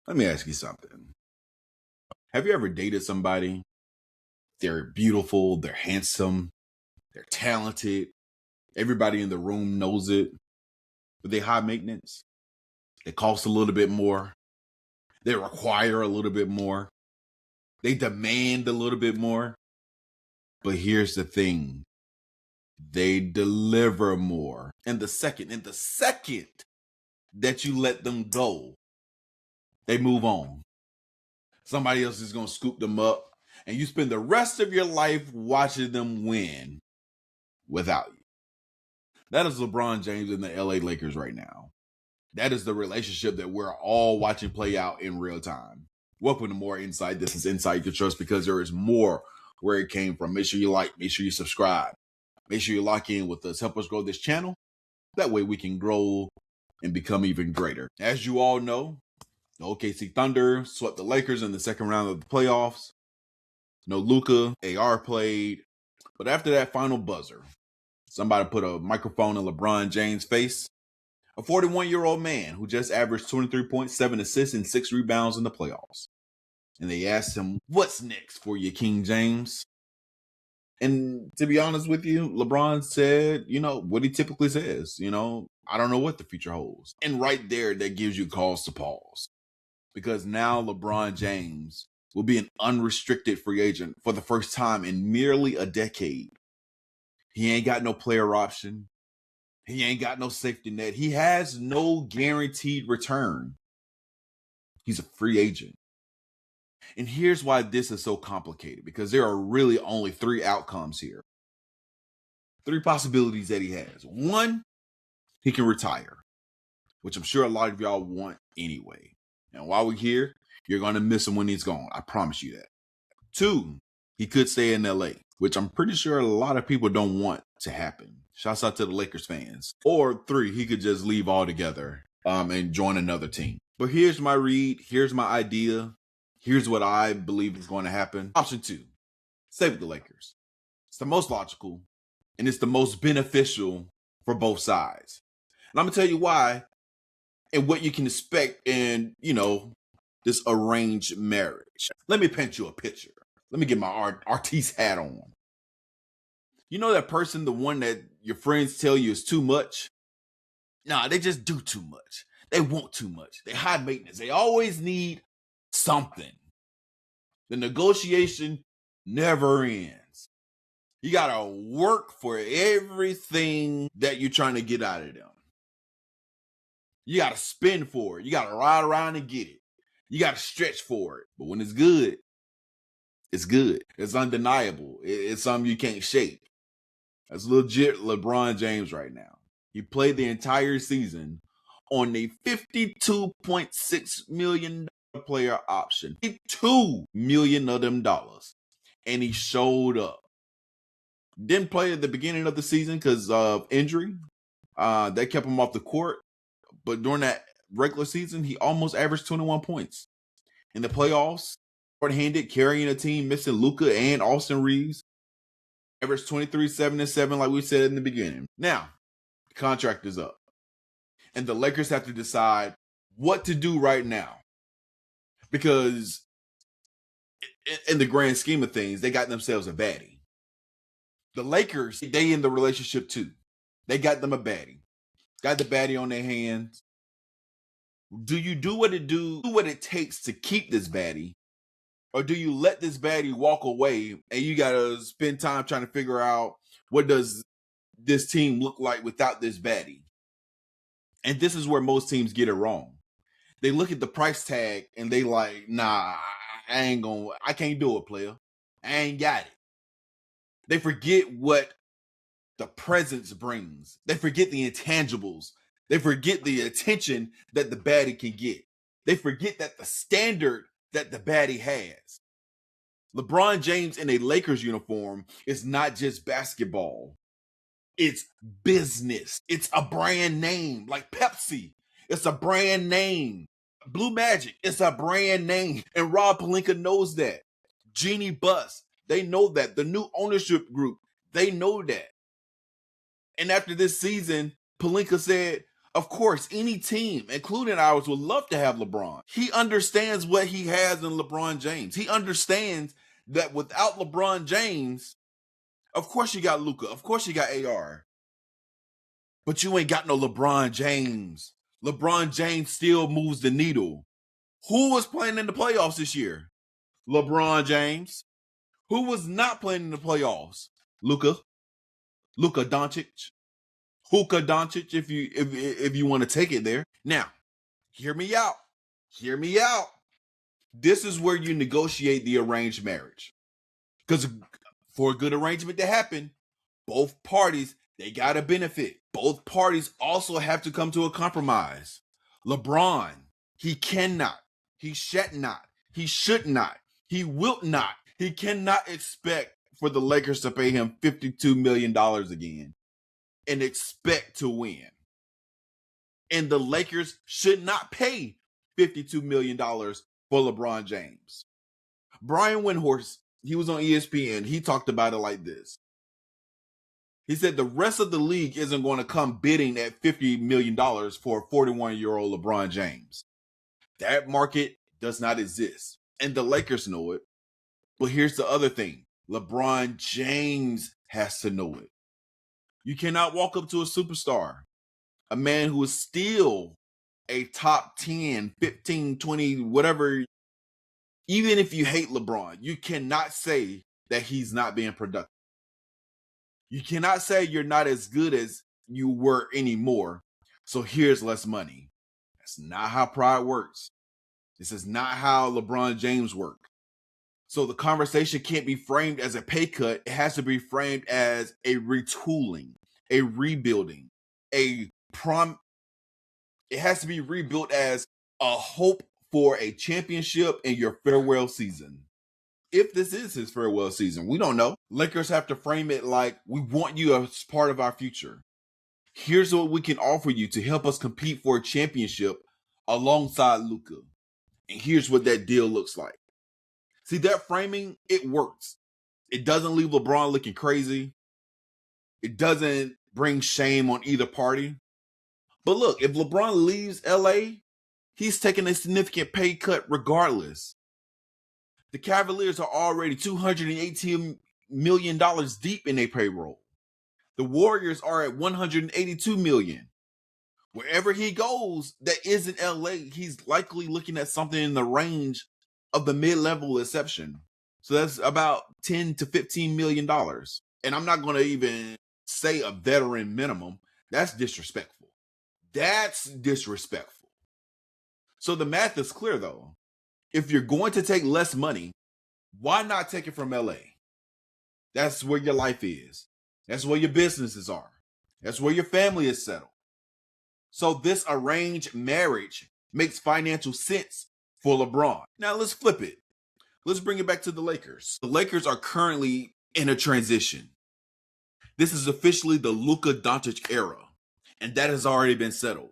Let me ask you something. Have you ever dated somebody? They're beautiful, they're handsome, they're talented. Everybody in the room knows it. But they high maintenance. They cost a little bit more. They require a little bit more. They demand a little bit more. But here's the thing. They deliver more. And the second that you let them go, they move on. Somebody else is going to scoop them up. And you spend the rest of your life watching them win without you. That is LeBron James and the LA Lakers right now. That is the relationship that we're all watching play out in real time. Welcome to More Insight. This is Insight You Can Trust, because there is more where it came from. Make sure you like, make sure you subscribe. Make sure you lock in with us. Help us grow this channel. That way we can grow and become even greater. As you all know, the OKC Thunder swept the Lakers in the second round of the playoffs. No Luka, AR played. But after that final buzzer, somebody put a microphone in LeBron James' face. A 41-year-old man who just averaged 23.7 assists and 6 rebounds in the playoffs. And they asked him, "What's next for you, King James?" And to be honest with you, LeBron said, what he typically says, I don't know what the future holds. And right there, that gives you cause to pause. Because now LeBron James will be an unrestricted free agent for the first time in nearly a decade. He ain't got no player option. He ain't got no safety net. He has no guaranteed return. He's a free agent. And here's why this is so complicated, because there are really only 3 outcomes here. 3 possibilities that he has. 1, he can retire, which I'm sure a lot of y'all want anyway. And while we're here, you're going to miss him when he's gone. I promise you that. 2, he could stay in LA, which I'm pretty sure a lot of people don't want to happen. Shouts out to the Lakers fans. Or 3, he could just leave altogether and join another team. But here's my read. Here's my idea. Here's what I believe is going to happen. Option 2, stay with the Lakers. It's the most logical, and it's the most beneficial for both sides. And I'm going to tell you why and what you can expect in, this arranged marriage. Let me paint you a picture. Let me get my artiste hat on. You know that person, the one that your friends tell you is too much? Nah, they just do too much. They want too much. They high maintenance. They always need something. The negotiation never ends. You got to work for everything that you're trying to get out of them. You got to spend for it. You got to ride around and get it. You got to stretch for it. But when it's good, it's good. It's undeniable. It's something you can't shake. That's legit LeBron James right now. He played the entire season on a $52.6 million player option. $2 million of them dollars. And he showed up. Didn't play at the beginning of the season because of injury. That kept him off the court. But during that regular season, he almost averaged 21 points. In the playoffs, short-handed, carrying a team, missing Luka and Austin Reaves. Averaged 23, 7, and 7, like we said in the beginning. Now, the contract is up. And the Lakers have to decide what to do right now. Because in the grand scheme of things, they got themselves a baddie. The Lakers, they in the relationship too. They got them a baddie. Got the baddie on their hands. Do you do what it takes to keep this baddie? Or do you let this baddie walk away and you got to spend time trying to figure out what does this team look like without this baddie? And this is where most teams get it wrong. They look at the price tag and they like, nah, I can't do it, player. I ain't got it. They forget what the presence brings. They forget the intangibles. They forget the attention that the baddie can get. They forget that the standard that the baddie has. LeBron James in a Lakers uniform is not just basketball. It's business. It's a brand name like Pepsi. It's a brand name. Blue Magic, it's a brand name. And Rob Pelinka knows that. Jeannie Buss, they know that. The new ownership group, they know that. And after this season, Pelinka said, Of course, any team, including ours, would love to have LeBron. He understands what he has in LeBron James. He understands that without LeBron James, of course you got Luka, of course you got AR, but you ain't got no LeBron James. LeBron James still moves the needle. Who was playing in the playoffs this year? LeBron James. Who was not playing in the playoffs? Luka Doncic. Luka Doncic, if you want to take it there. Now, hear me out. Hear me out. This is where you negotiate the arranged marriage. Because for a good arrangement to happen, both parties, they got to benefit. Both parties also have to come to a compromise. LeBron, he cannot, he shall not, he should not, he will not, he cannot expect for the Lakers to pay him $52 million again and expect to win. And the Lakers should not pay $52 million for LeBron James. Brian Windhorst, he was on ESPN. He talked about it like this. He said the rest of the league isn't going to come bidding at $50 million for a 41-year-old LeBron James. That market does not exist. And the Lakers know it. But here's the other thing. LeBron James has to know it. You cannot walk up to a superstar, a man who is still a top 10, 15, 20, whatever. Even if you hate LeBron, you cannot say that he's not being productive. You cannot say you're not as good as you were anymore, so here's less money. That's not how pride works. This is not how LeBron James works. So the conversation can't be framed as a pay cut. It has to be framed as a retooling, a rebuilding, it has to be rebuilt as a hope for a championship in your farewell season. If this is his farewell season, we don't know. Lakers have to frame it like, we want you as part of our future. Here's what we can offer you to help us compete for a championship alongside Luka. And here's what that deal looks like. See, that framing, it works. It doesn't leave LeBron looking crazy. It doesn't bring shame on either party. But look, if LeBron leaves LA, he's taking a significant pay cut regardless. The Cavaliers are already $218 million deep in their payroll. The Warriors are at $182 million. Wherever he goes that isn't LA, he's likely looking at something in the range of the mid-level exception. So that's about $10 to $15 million. And I'm not going to even say a veteran minimum. That's disrespectful. That's disrespectful. So the math is clear, though. If you're going to take less money, why not take it from LA? That's where your life is. That's where your businesses are. That's where your family is settled. So this arranged marriage makes financial sense for LeBron. Now let's flip it. Let's bring it back to the Lakers. The Lakers are currently in a transition. This is officially the Luka Doncic era, and that has already been settled.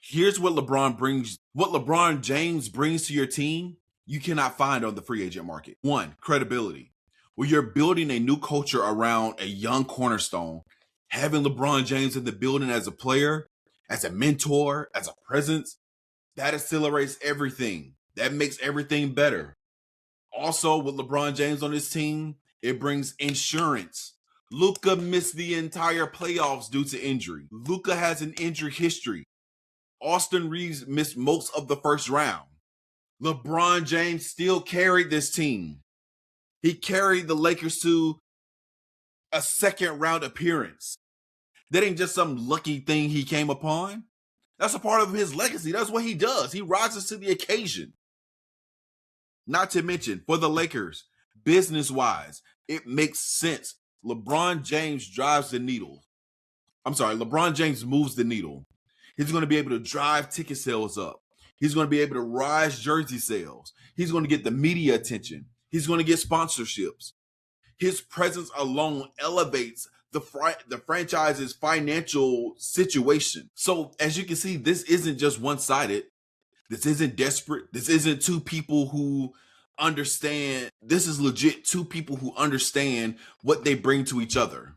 Here's what LeBron James brings to your team you cannot find on the free agent market. 1, credibility. When you're building a new culture around a young cornerstone, having LeBron James in the building as a player, as a mentor, as a presence, that accelerates everything. That makes everything better. Also, with LeBron James on his team, it brings insurance. Luka missed the entire playoffs due to injury. Luka has an injury history. Austin Reaves missed most of the first round. LeBron James still carried this team. He carried the Lakers to a second round appearance. That ain't just some lucky thing he came upon. That's a part of his legacy. That's what he does. He rises to the occasion. Not to mention, for the Lakers, business-wise, it makes sense. LeBron James drives the needle. LeBron James moves the needle. He's going to be able to drive ticket sales up. He's going to be able to rise jersey sales. He's going to get the media attention. He's going to get sponsorships. His presence alone elevates the franchise's financial situation. So as you can see, this isn't just one-sided. This isn't desperate. This isn't two people who understand. This is legit two people who understand what they bring to each other.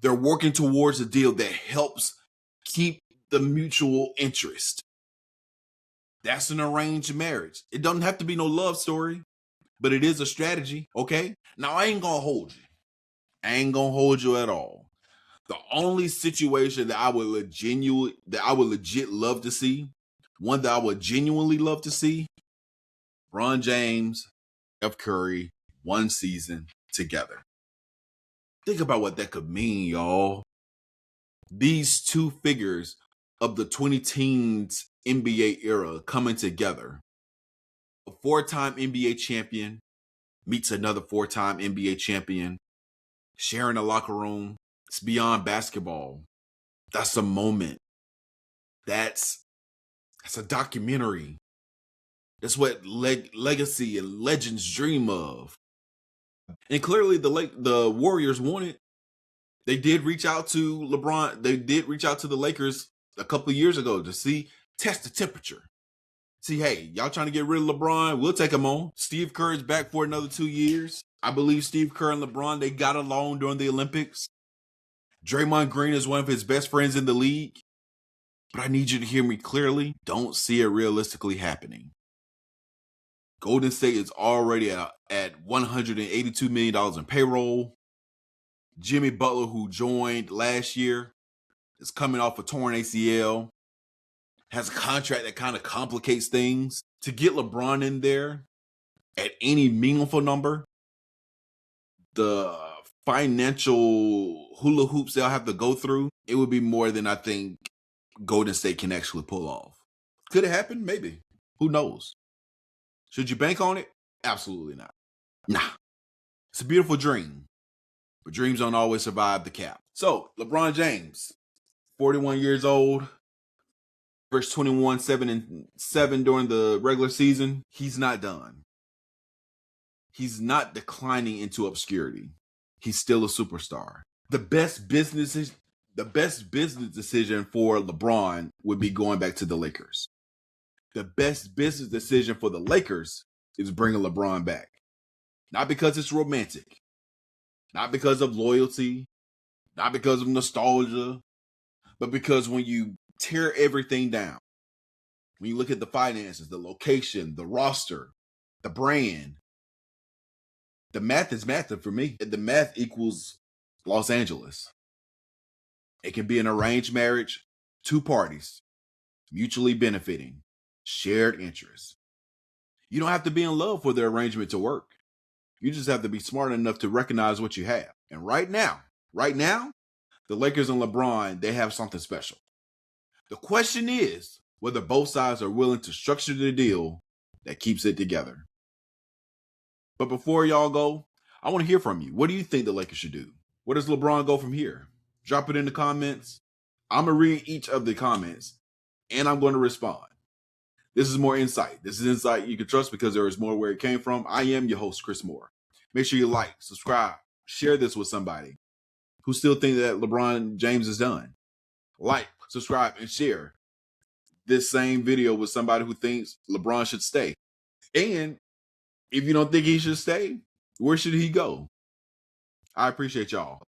They're working towards a deal that helps keep the mutual interest. That's an arranged marriage. It doesn't have to be no love story, but it is a strategy, okay? Now, I ain't gonna hold you. I ain't gonna hold you at all. The only situation that I would legit love to see, one that I would genuinely love to see, LeBron James, Steph Curry, one season together. Think about what that could mean, y'all. These two figures of the 2010s NBA era coming together. A 4-time NBA champion meets another 4-time NBA champion, sharing a locker room. It's beyond basketball. That's a moment. That's a documentary. That's what legacy and legends dream of. And clearly the Warriors want it. They did reach out to LeBron. They did reach out to the Lakers a couple of years ago to test the temperature. See, hey, y'all trying to get rid of LeBron? We'll take him on. Steve Kerr is back for another 2 years. I believe Steve Kerr and LeBron, they got along during the Olympics. Draymond Green is one of his best friends in the league. But I need you to hear me clearly. Don't see it realistically happening. Golden State is already at $182 million in payroll. Jimmy Butler, who joined last year, is coming off a torn ACL. Has a contract that kind of complicates things. To get LeBron in there at any meaningful number, the financial hula hoops they'll have to go through, it would be more than I think Golden State can actually pull off. Could it happen? Maybe. Who knows? Should you bank on it? Absolutely not. Nah. It's a beautiful dream, but dreams don't always survive the cap. So, LeBron James, 41 years old, verse 21, 7 during the regular season. He's not done. He's not declining into obscurity. He's still a superstar. The best business decision for LeBron would be going back to the Lakers. The best business decision for the Lakers is bringing LeBron back. Not because it's romantic. Not because of loyalty. Not because of nostalgia. But because when you tear everything down, when you look at the finances, the location, the roster, the brand, the math is math for me. The math equals Los Angeles. It can be an arranged marriage, 2 parties, mutually benefiting, shared interests. You don't have to be in love for the arrangement to work. You just have to be smart enough to recognize what you have. And right now, the Lakers and LeBron, they have something special. The question is whether both sides are willing to structure the deal that keeps it together. But before y'all go, I want to hear from you. What do you think the Lakers should do? Where does LeBron go from here? Drop it in the comments. I'm going to read each of the comments, and I'm going to respond. This is more insight. This is insight you can trust because there is more where it came from. I am your host, Chris Moore. Make sure you like, subscribe, share this with somebody who still think that LeBron James is done. Like, subscribe, and share this same video with somebody who thinks LeBron should stay. And if you don't think he should stay, where should he go? I appreciate y'all.